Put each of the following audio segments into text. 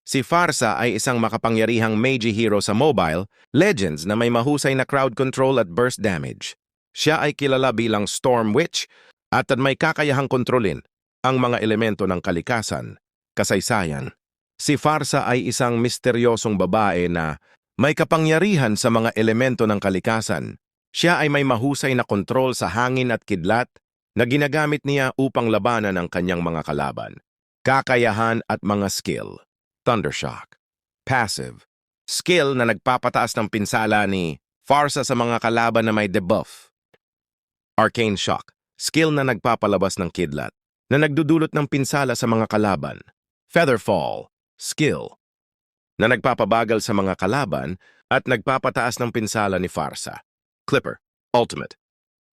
Si Farsa ay isang makapangyarihang mage hero sa Mobile Legends na may mahusay na crowd control at burst damage. Siya ay kilala bilang Storm Witch at may kakayahang kontrolin ang mga elemento ng kalikasan. Kasaysayan. Si Farsa ay isang misteryosong babae na may kapangyarihan sa mga elemento ng kalikasan. Siya ay may mahusay na kontrol sa hangin at kidlat na ginagamit niya upang labanan ang kanyang mga kalaban. Kakayahan at mga skill. Thundershock. Passive. Skill na nagpapataas ng pinsala ni Farsa sa mga kalaban na may debuff. Arcane Shock. Skill na nagpapalabas ng kidlat na nagdudulot ng pinsala sa mga kalaban. Featherfall. Skill na nagpapabagal sa mga kalaban at nagpapataas ng pinsala ni Farsa. Clipper. Ultimate.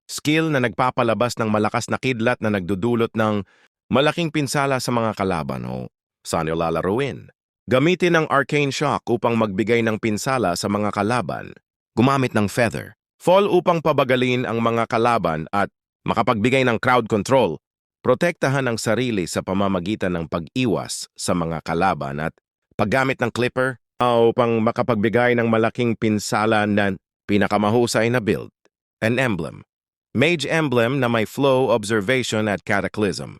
Skill na nagpapalabas ng malakas na kidlat na nagdudulot ng malaking pinsala sa mga kalaban o saan niyo lalaruin. Gamitin ang Arcane Shock upang magbigay ng pinsala sa mga kalaban. Gumamit ng Feather. Fall upang pabagalin ang mga kalaban at makapagbigay ng crowd control. Protektahan ang sarili sa pamamagitan ng pag-iwas sa mga kalaban at paggamit ng Clipper upang makapagbigay ng malaking pinsala na pinakamahusay na build. An Emblem. Mage Emblem na may Flow, Observation at Cataclysm.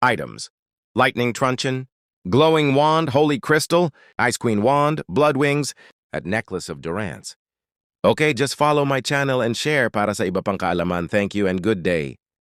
Items. Lightning Truncheon, Glowing Wand, Holy Crystal, Ice Queen Wand, Blood Wings, at Necklace of Durance. Okay, just follow my channel and share para sa iba pang kaalaman. Thank you and good day.